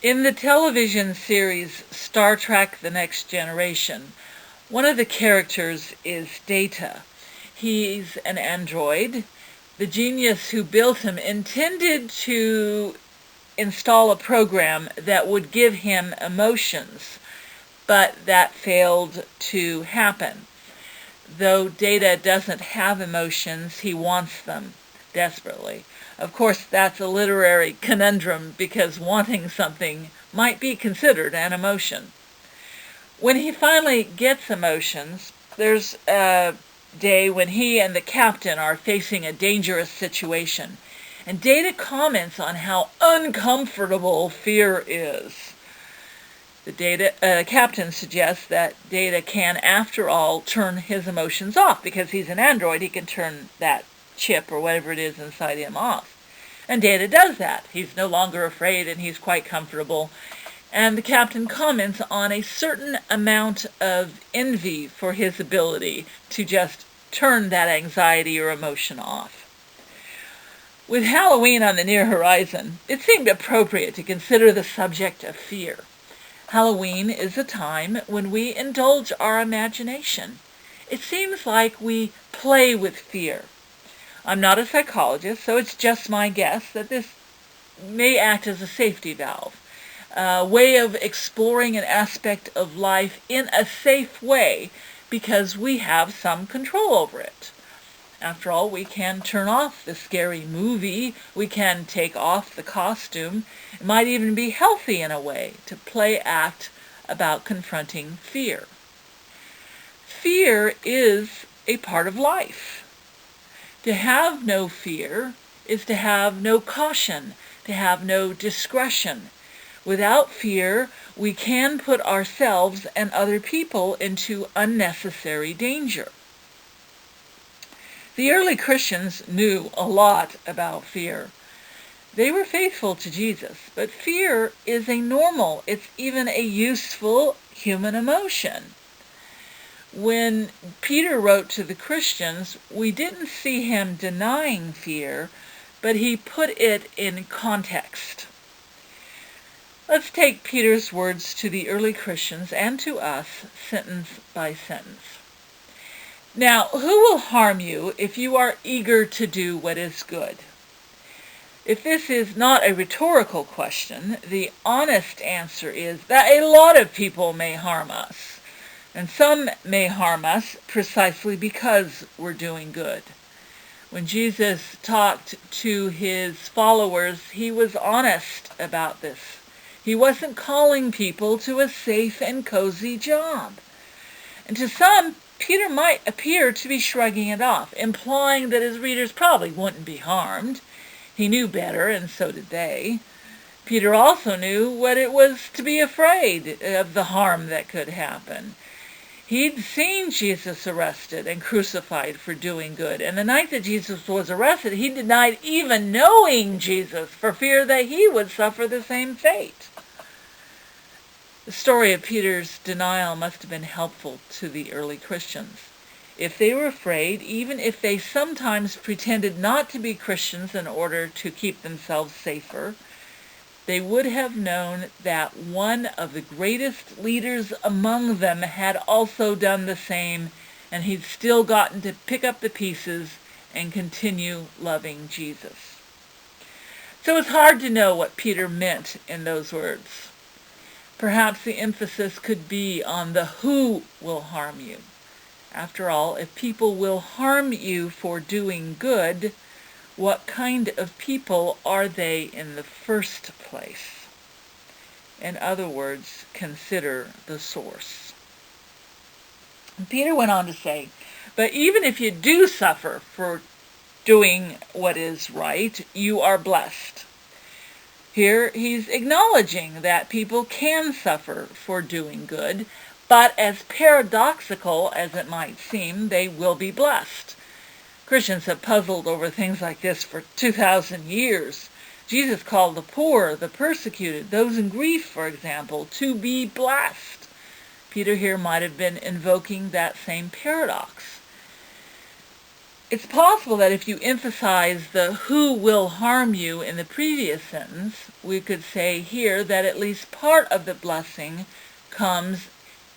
In the television series Star Trek The Next Generation, one of the characters is Data. He's an android. The genius who built him intended to install a program that would give him emotions, but that failed to happen. Though Data doesn't have emotions, he wants them desperately. Of course, that's a literary conundrum because wanting something might be considered an emotion. When he finally gets emotions, there's a day when he and the captain are facing a dangerous situation, and Data comments on how uncomfortable fear is. The captain suggests that Data can, after all, turn his emotions off. Because he's an android, he can turn that chip or whatever it is inside him off. And Data does that. He's no longer afraid and he's quite comfortable. And the captain comments on a certain amount of envy for his ability to just turn that anxiety or emotion off. With Halloween on the near horizon, it seemed appropriate to consider the subject of fear. Halloween is a time when we indulge our imagination. It seems like we play with fear. I'm not a psychologist, so it's just my guess that this may act as a safety valve, a way of exploring an aspect of life in a safe way because we have some control over it. After all, we can turn off the scary movie, we can take off the costume. It might even be healthy in a way to play act about confronting fear. Fear is a part of life. To have no fear is to have no caution, to have no discretion. Without fear, we can put ourselves and other people into unnecessary danger. The early Christians knew a lot about fear. They were faithful to Jesus, but fear is a normal, it's even a useful human emotion. When Peter wrote to the Christians, we didn't see him denying fear, but he put it in context. Let's take Peter's words to the early Christians and to us, sentence by sentence. Now, who will harm you if you are eager to do what is good? If this is not a rhetorical question, the honest answer is that a lot of people may harm us, and some may harm us precisely because we're doing good. When Jesus talked to his followers, he was honest about this. He wasn't calling people to a safe and cozy job. And to some, Peter might appear to be shrugging it off, implying that his readers probably wouldn't be harmed. He knew better, and so did they. Peter also knew what it was to be afraid of the harm that could happen. He'd seen Jesus arrested and crucified for doing good, and the night that Jesus was arrested, he denied even knowing Jesus for fear that he would suffer the same fate. The story of Peter's denial must have been helpful to the early Christians. If they were afraid, even if they sometimes pretended not to be Christians in order to keep themselves safer, they would have known that one of the greatest leaders among them had also done the same, and he'd still gotten to pick up the pieces and continue loving Jesus. So it's hard to know what Peter meant in those words. Perhaps the emphasis could be on the who will harm you. After all, if people will harm you for doing good, what kind of people are they in the first place? In other words, consider the source. And Peter went on to say, but even if you do suffer for doing what is right, you are blessed. Here he's acknowledging that people can suffer for doing good, but as paradoxical as it might seem, they will be blessed. Christians have puzzled over things like this for 2,000 years. Jesus called the poor, the persecuted, those in grief, for example, to be blessed. Peter here might have been invoking that same paradox. It's possible that if you emphasize the who will harm you in the previous sentence, we could say here that at least part of the blessing comes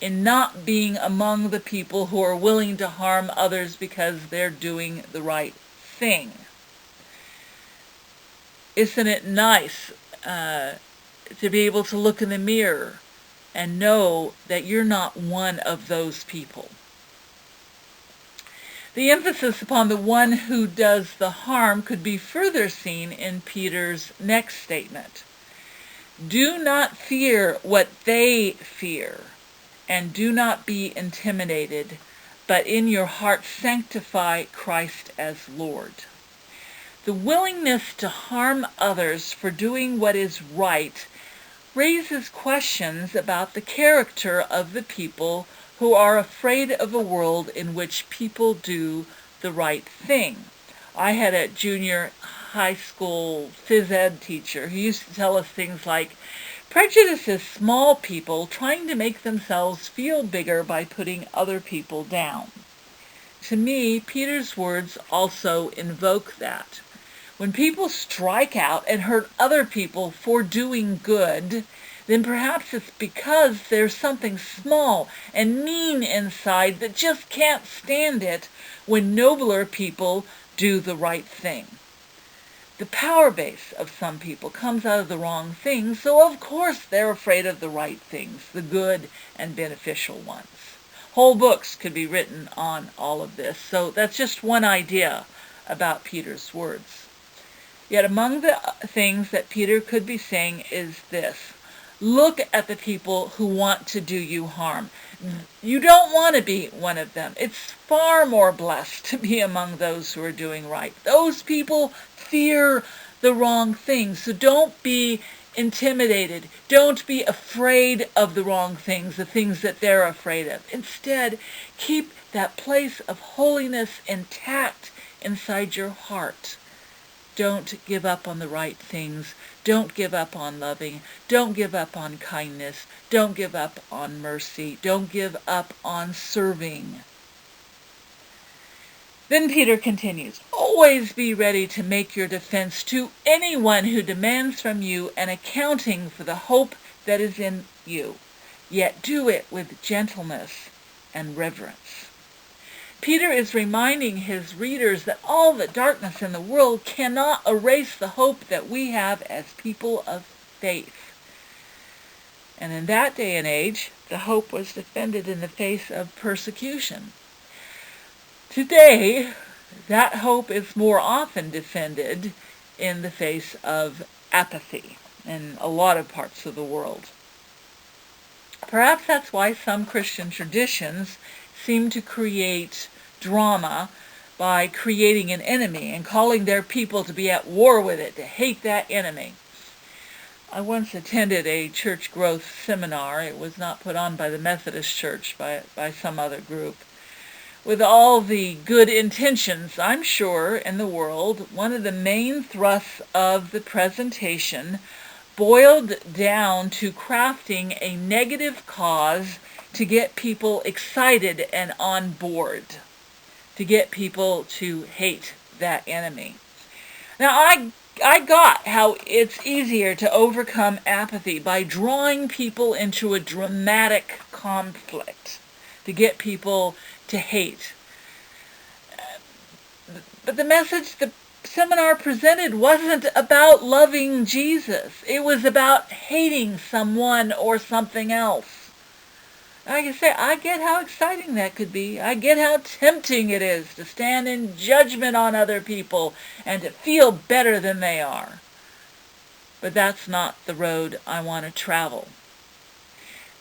in not being among the people who are willing to harm others because they're doing the right thing. Isn't it nice to be able to look in the mirror and know that you're not one of those people? The emphasis upon the one who does the harm could be further seen in Peter's next statement. Do not fear what they fear, and do not be intimidated, but in your heart sanctify Christ as Lord. The willingness to harm others for doing what is right raises questions about the character of the people who are afraid of a world in which people do the right thing. I had a junior high school phys ed teacher who used to tell us things like, prejudice is small people trying to make themselves feel bigger by putting other people down. To me, Peter's words also invoke that. When people strike out and hurt other people for doing good, then perhaps it's because there's something small and mean inside that just can't stand it when nobler people do the right thing. The power base of some people comes out of the wrong things, so of course they're afraid of the right things, the good and beneficial ones. Whole books could be written on all of this, so that's just one idea about Peter's words. Yet among the things that Peter could be saying is this: look at the people who want to do you harm. You don't want to be one of them. It's far more blessed to be among those who are doing right. Those people fear the wrong things, so don't be intimidated. Don't be afraid of the wrong things, the things that they're afraid of. Instead, keep that place of holiness intact inside your heart. Don't give up on the right things. Don't give up on loving. Don't give up on kindness. Don't give up on mercy. Don't give up on serving. Then Peter continues, always be ready to make your defense to anyone who demands from you an accounting for the hope that is in you, yet do it with gentleness and reverence. Peter is reminding his readers that all the darkness in the world cannot erase the hope that we have as people of faith. And in that day and age, the hope was defended in the face of persecution. Today, that hope is more often defended in the face of apathy in a lot of parts of the world. Perhaps that's why some Christian traditions seem to create drama by creating an enemy and calling their people to be at war with it, to hate that enemy. I once attended a church growth seminar. It was not put on by the Methodist Church, by some other group. With all the good intentions, I'm sure, in the world, one of the main thrusts of the presentation boiled down to crafting a negative cause to get people excited and on board, to get people to hate that enemy. Now, I got how it's easier to overcome apathy by drawing people into a dramatic conflict, to get people to hate. But the message the seminar presented wasn't about loving Jesus. It was about hating someone or something else. Like I say, I get how exciting that could be. I get how tempting it is to stand in judgment on other people and to feel better than they are. But that's not the road I want to travel.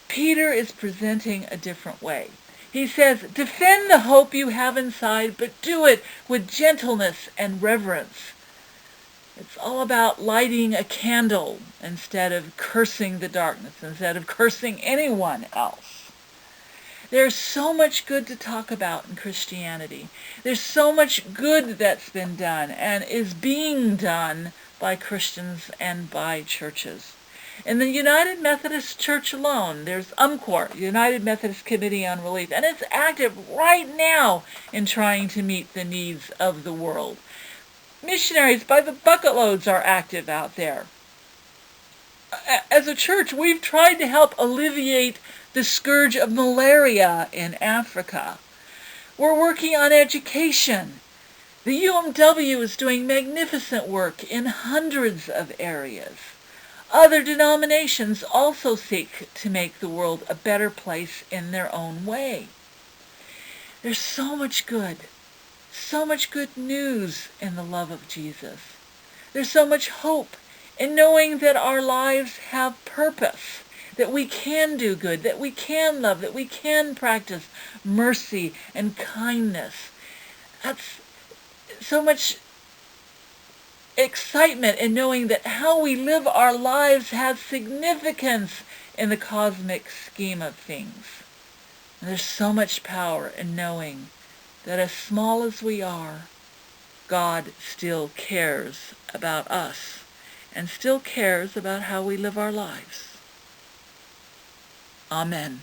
Peter is presenting a different way. He says, defend the hope you have inside, but do it with gentleness and reverence. It's all about lighting a candle instead of cursing the darkness, instead of cursing anyone else. There's so much good to talk about in Christianity. There's so much good that's been done and is being done by Christians and by churches. In the United Methodist Church alone, there's UMCOR, United Methodist Committee on Relief, and it's active right now in trying to meet the needs of the world. Missionaries by the bucket loads are active out there. As a church, we've tried to help alleviate the scourge of malaria in Africa. We're working on education. The UMW is doing magnificent work in hundreds of areas. Other denominations also seek to make the world a better place in their own way. There's so much good news in the love of Jesus. There's so much hope in knowing that our lives have purpose, that we can do good, that we can love, that we can practice mercy and kindness. That's so much excitement in knowing that how we live our lives has significance in the cosmic scheme of things. And there's so much power in knowing that as small as we are, God still cares about us and still cares about how we live our lives. Amen.